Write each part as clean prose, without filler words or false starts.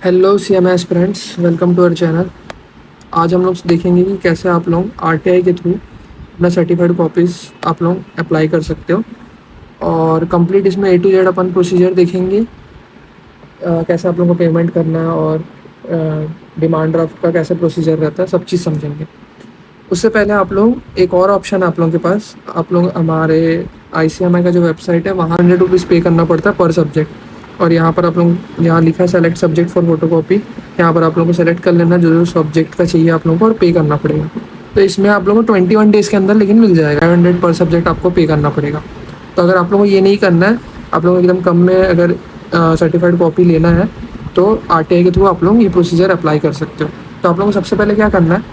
Hello C M S friends, welcome to our channel. आज हम लोग देखेंगे कि कैसे आप लोग आरटीआई के थ्रू अपना सर्टिफाइड कॉपीज़ आप लोग अप्लाई कर सकते हो। और कंप्लीट इसमें ए टू जेड अपन प्रोसीजर देखेंगे। कैसे आप लोगों को पेमेंट करना है और डिमांड ड्राफ्ट का कैसे प्रोसीजर रहता है, सब चीज़ समझेंगे। उससे पहले आप लोग एक और ऑप्शन है आप लोगों के पास। आप लोग हमारे ICMI का जो वेबसाइट है वहाँ ₹100 पे करना पड़ता है पर सब्जेक्ट। और यहाँ पर आप लोग यहाँ लिखा है सेलेक्ट सब्जेक्ट फॉर फोटोकॉपी। यहाँ पर आप लोगों को सेलेक्ट कर लेना जो जो सब्जेक्ट का चाहिए आप लोगों को, और पे करना पड़ेगा। तो इसमें आप लोगों को 21 डेज़ के अंदर लेकिन मिल जाएगा। 500 पर सब्जेक्ट आपको पे करना पड़ेगा। तो अगर आप लोगों को ये नहीं करना है, आप लोगों को एकदम कम में अगर सर्टिफाइड कॉपी लेना है, तो RTI के थ्रू आप लोग ये प्रोसीजर अप्लाई कर सकते हो। तो आप लोगों को सबसे पहले क्या करना है,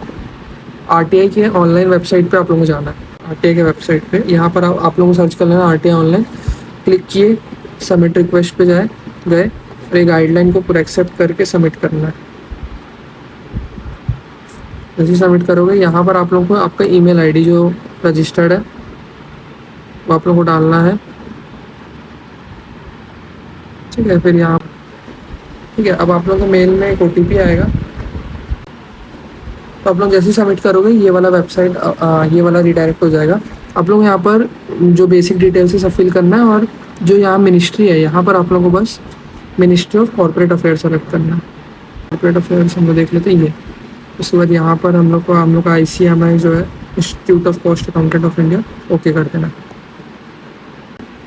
RTI के ऑनलाइन वेबसाइट पे आप लोगों को जाना है। RTI के वेबसाइट पे यहाँ पर आप लोगों को सर्च कर लेना RTI ऑनलाइन, क्लिक किए, सबमिट रिक्वेस्ट पे गए और ये गाइडलाइन को पूरा एक्सेप्ट करके सबमिट करना है। जैसे सबमिट करोगे यहाँ पर आप लोगों को आपका ईमेल आईडी जो रजिस्टर्ड है वो आप लोगों को डालना है। ठीक है, फिर यहाँ ठीक है, अब आप लोगों के मेल में एक OTP आएगा। तो आप लोग जैसे ही सबमिट करोगे ये वाला वेबसाइट ये वाला रिडायरेक्ट हो जाएगा। आप लोग यहाँ पर जो बेसिक डिटेल्स है सब फिल करना है, और जो यहाँ मिनिस्ट्री है यहाँ पर आप लोगों को बस ministry of corporate affairs select करना है। कॉर्पोरेट अफेयर्स हम लोग देख लेते हैं ये। उसके बाद यहाँ पर हम लोग का ICMI जो है institute of cost accountant of India, okay कर देना।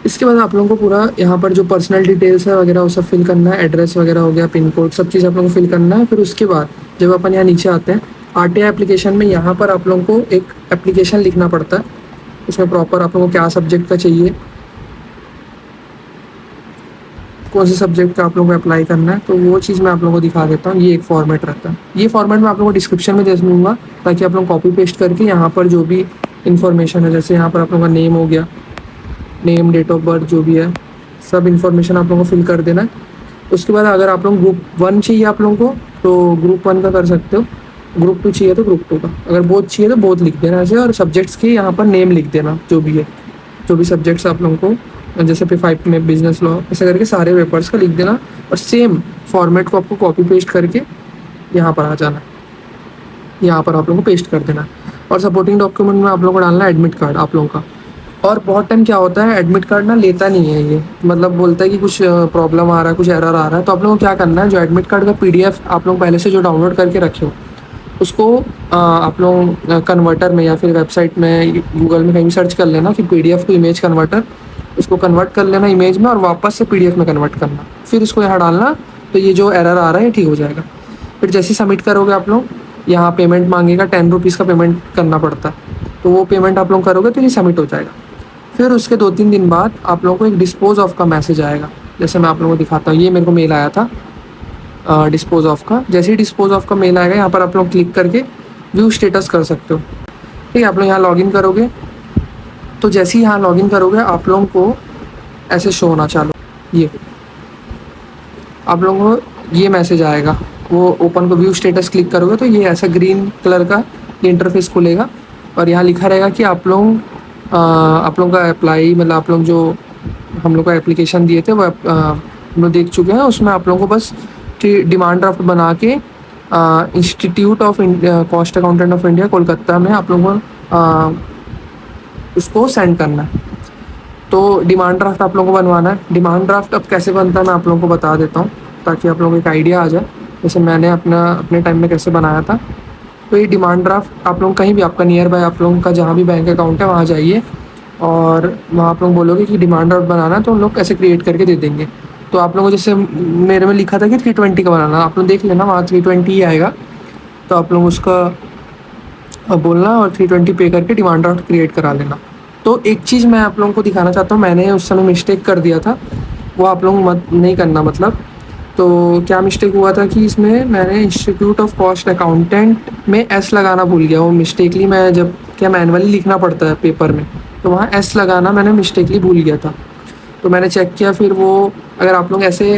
इसके बाद आप लोगों को पूरा यहाँ पर जो पर्सनल डिटेल्स है वगैरह वो सब फिल करना है। एड्रेस वगैरह हो गया, पिन कोड, सब चीज़ आप लोगों को फिल करना है। फिर उसके बाद जब अपन यहाँ नीचे आते हैं RTI एप्लीकेशन में, यहाँ पर आप लोगों को एक एप्लीकेशन लिखना पड़ता है। उसमें प्रॉपर आप लोगों को क्या सब्जेक्ट का चाहिए, कौन से सब्जेक्ट का आप लोगों को अप्लाई करना है, तो वो चीज़ मैं आप लोगों को दिखा देता हूँ। ये एक फॉर्मेट रहता है। ये फॉर्मेट मैं आप लोगों को डिस्क्रिप्शन में दे दूँगा, ताकि आप लोग कॉपी पेस्ट करके यहाँ पर जो भी इन्फॉर्मेशन है, जैसे यहाँ पर आप लोगों का नेम हो गया, नेम, डेट ऑफ बर्थ जो भी है, सब इन्फॉर्मेशन आप लोगों को फिल कर देना है। उसके बाद अगर आप लोग ग्रुप 1 चाहिए आप लोगों को, तो ग्रुप 1 का कर सकते हो। ग्रुप 2 चाहिए तो ग्रुप 2 का। अगर बोथ चाहिए तो बोथ लिख देना ऐसे, और सब्जेक्ट्स के यहाँ पर नेम लिख देना जो भी है, जो भी सब्जेक्ट्स आप लोगों को, जैसे P5 में बिजनेस लॉ, ऐसे करके सारे पेपर्स का लिख देना। और सेम फॉर्मेट को आपको कॉपी पेस्ट करके यहाँ पर आ जाना, यहाँ पर आप लोगों को पेस्ट कर देना। और सपोर्टिंग डॉक्यूमेंट में आप लोगों को डालना है एडमिट कार्ड आप लोगों का। और बहुत टाइम क्या होता है, एडमिट कार्ड ना लेता नहीं है ये, मतलब बोलता है कि कुछ प्रॉब्लम आ रहा है, कुछ एरर आ रहा है। तो आप लोगों को क्या करना है, जो एडमिट कार्ड का PDF आप लोग पहले से जो डाउनलोड करके रखे हो, उसको आप लोग कन्वर्टर में या फिर वेबसाइट में, गूगल में कहीं भी सर्च कर लेना कि PDF टू इमेज कन्वर्टर। उसको कन्वर्ट कर लेना इमेज में, और वापस से PDF में कन्वर्ट करना, फिर इसको यहाँ डालना। तो ये जो एरर आ रहा है ठीक हो जाएगा। फिर जैसे सबमिट करोगे आप लोग, यहाँ पेमेंट मांगेगा, ₹10 का पेमेंट करना पड़ता है। तो वो पेमेंट आप लोग करोगे तो ये सबमिट हो जाएगा। फिर उसके 2-3 दिन बाद आप लोगों को एक डिस्पोज ऑफ का मैसेज आएगा। जैसे मैं आप लोगों को दिखाता हूँ, ये मेरे को मेल आया था डिस्पोज ऑफ का। जैसे ही डिस्पोज ऑफ का मेल आएगा, यहाँ पर आप लोग क्लिक करके व्यू स्टेटस कर सकते हो। ठीक है, आप लोग यहाँ लॉगिन करोगे, तो जैसे ही यहाँ लॉगिन करोगे आप लोगों को ऐसे शो होना चालू, ये आप लोगों को ये मैसेज आएगा। वो ओपन को व्यू स्टेटस क्लिक करोगे तो ये ऐसा ग्रीन कलर का ये इंटरफेस खुलेगा, और यहाँ लिखा रहेगा कि आप लोगों का अप्लाई, मतलब आप लोग जो हम लोग को एप्लीकेशन दिए थे वो हम लोग देख चुके हैं। उसमें आप लोगों को बस डिमांड ड्राफ्ट बना के institute of cost accountant of India Kolkata में आप लोगों को उसको सेंड करना है। तो डिमांड ड्राफ्ट आप लोगों को बनवाना है। डिमांड ड्राफ्ट अब कैसे बनता है मैं आप लोगों को बता देता हूँ, ताकि आप लोगों को एक आइडिया आ जाए, जैसे मैंने अपने टाइम में कैसे बनाया था। तो ये डिमांड ड्राफ्ट आप लोग कहीं भी, आपका नियर बाय आप लोगों का जहाँ भी बैंक अकाउंट है वहाँ जाइए, और वहाँ आप लोग बोलोगे कि डिमांड ड्राफ्ट बनाना, तो उन लोग ऐसे क्रिएट करके दे देंगे। तो आप लोगों को जैसे मेरे में लिखा था कि 320 का बनाना, आप लोग देख लेना वहाँ 320 ही आएगा। तो आप लोग उसका बोलना और 320 पे करके डिमांड ड्राफ्ट क्रिएट करा लेना। तो एक चीज़ मैं आप लोगों को दिखाना चाहता हूँ, मैंने उस समय मिस्टेक कर दिया था, वो आप लोग मत नहीं करना। मतलब तो क्या मिस्टेक हुआ था कि इसमें मैंने इंस्टीट्यूट ऑफ कॉस्ट अकाउंटेंट में S लगाना भूल गया। वो मिस्टेकली, मैं जब क्या मैनुअली लिखना पड़ता है पेपर में, तो वहाँ S लगाना मैंने मिस्टेकली भूल गया था। तो मैंने चेक किया, फिर वो अगर आप लोग ऐसे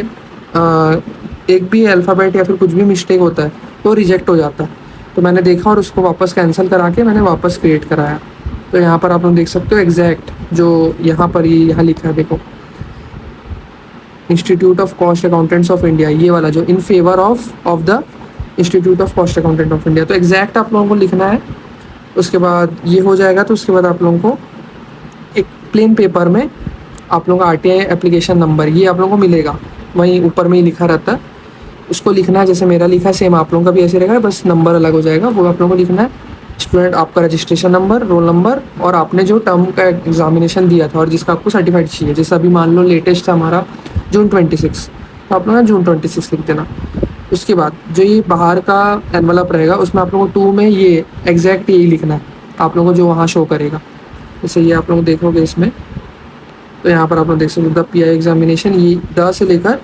एक भी अल्फ़ाबेट या फिर कुछ भी मिस्टेक होता है तो रिजेक्ट हो जाता है। तो मैंने देखा और उसको वापस कैंसिल करा के मैंने वापस क्रिएट कराया। तो यहाँ पर आप लोग देख सकते हो एग्जैक्ट जो यहाँ पर ही यहाँ लिखा है, देखो institute of cost accountants of India, ये वाला जो in favour of the institute of cost accountant of India, तो एग्जैक्ट आप लोगों को लिखना है। उसके बाद ये हो जाएगा तो उसके बाद आप लोगों को एक प्लेन पेपर में आप लोगों का RTI एप्लीकेशन नंबर ये आप लोगों को मिलेगा, वहीं ऊपर में ही लिखा रहता है, उसको लिखना है। जैसे मेरा लिखा है सेम आप लोगों का भी ऐसे रहेगा, बस नंबर अलग हो जाएगा, वो आप लोगों को लिखना है। स्टूडेंट आपका रजिस्ट्रेशन नंबर, रोल नंबर और आपने जो टर्म का एग्जामिनेशन दिया था और जिसका आपको सर्टिफाइड चाहिए, जैसे अभी मान लो लेटेस्ट था हमारा June 26, तो आप लोग ना June 26 लिख देना। उसके बाद जो ये बाहर का एनवलप रहेगा उसमें आप लोगों को 2 में ये एग्जैक्ट यही लिखना है आप लोगों को जो वहाँ शो करेगा। जैसे ये आप लोग देखोगे इसमें, तो यहाँ पर आप लोग देख सकते हो द PI एग्जामिनेशन, ये द से लेकर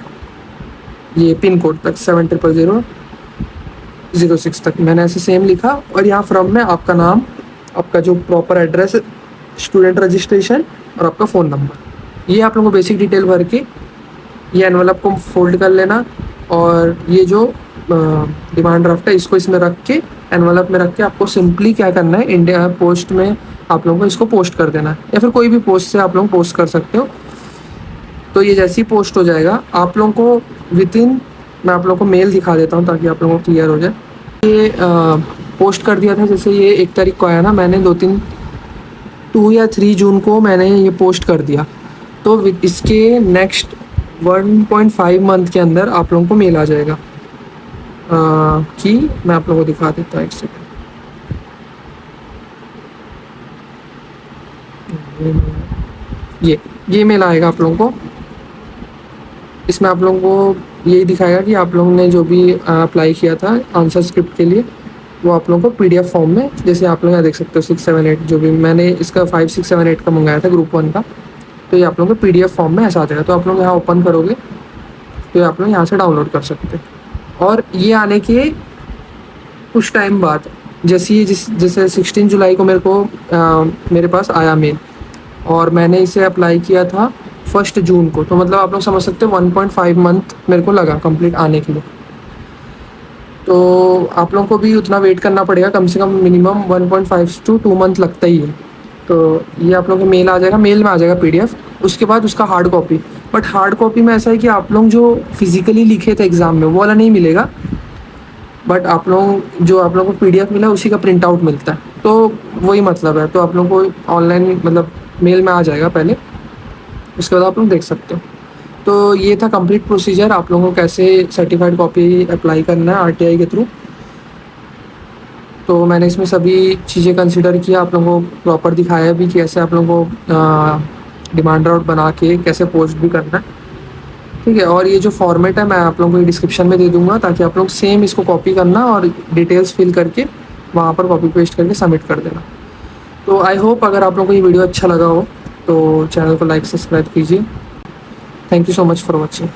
ये पिन कोड तक 700006 तक मैंने ऐसे सेम लिखा। और यहाँ फ्रॉम में आपका नाम, आपका जो प्रॉपर एड्रेस, स्टूडेंट रजिस्ट्रेशन और आपका फ़ोन नंबर, ये आप लोगों को बेसिक डिटेल भर के ये एनवलप को फोल्ड कर लेना। और ये जो डिमांड ड्राफ्ट है इसको इसमें रख के, एनवलप में रख के आपको सिंपली क्या करना है, इंडिया पोस्ट में आप लोगों को इसको पोस्ट कर देना है, या फिर कोई भी पोस्ट से आप लोग पोस्ट कर सकते हो। तो ये जैसे ही पोस्ट हो जाएगा आप लोगों को विदिन, मैं आप लोगों को मेल दिखा देता हूँ ताकि आप लोगों को क्लियर हो जाए। ये पोस्ट कर दिया था, जैसे ये 1 तारीख को आया ना, मैंने 2 या 3 जून को मैंने ये पोस्ट कर दिया। तो इसके नेक्स्ट 1.5 मंथ के अंदर आप लोगों को मेल आ जाएगा कि मैं आप लोगों को दिखा देता हूँ, एक सेकंड। ये मेल आएगा आप लोगों को, इसमें आप लोगों को यही दिखाएगा कि आप लोगों ने जो भी अप्लाई किया था आंसर स्क्रिप्ट के लिए वो आप लोगों को PDF फॉर्म में, जैसे आप लोग यहाँ देख सकते हो 6, 7, 8 जो भी मैंने इसका 5, 6, 7, 8 का मंगाया था ग्रुप 1 का, तो ये आप लोगों को PDF फॉर्म में ऐसा आ जाएगा। तो आप लोग यहाँ ओपन करोगे तो आप लोग यहाँ से डाउनलोड कर सकते हैं। और ये आने के कुछ टाइम बाद जैसे जैसे 16 जुलाई को मेरे पास आया मेल और मैंने इसे अप्लाई किया था 1 जून को, तो मतलब आप लोग समझ सकते हो 1.5 मंथ मेरे को लगा कंप्लीट आने के लिए। तो आप लोगों को भी उतना वेट करना पड़ेगा, कम से कम मिनिमम 1.5 to 2 मंथ लगता ही है। तो ये आप लोगों को मेल आ जाएगा, मेल में आ जाएगा PDF, उसके बाद उसका hard copy. But hard copy में ऐसा है कि आप लोग जो फिजिकली लिखे थे एग्ज़ाम में वो वाला नहीं मिलेगा, बट आप लोग को PDF मिला उसी का प्रिंट आउट मिलता है, तो वही मतलब है। तो आप लोगों को ऑनलाइन मतलब मेल में आ जाएगा पहले, उसके बाद आप लोग देख सकते हो। तो ये था कंप्लीट प्रोसीजर, आप लोगों को कैसे सर्टिफाइड कॉपी अप्लाई करना है RTI के थ्रू। तो मैंने इसमें सभी चीज़ें कंसिडर किया, आप लोगों को प्रॉपर दिखाया भी कि कैसे आप लोगों को डिमांड ड्राफ्ट बना के कैसे पोस्ट भी करना है, ठीक है। और ये जो फॉर्मेट है मैं आप लोगों को डिस्क्रिप्शन में दे दूंगा ताकि आप लोग सेम इसको कॉपी करना और डिटेल्स फिल करके वहाँ पर कॉपी पेस्ट करके सबमिट कर देना। तो आई होप अगर आप लोगों को ये वीडियो अच्छा लगा हो तो चैनल को लाइक सब्सक्राइब कीजिए। Thank you so much for watching.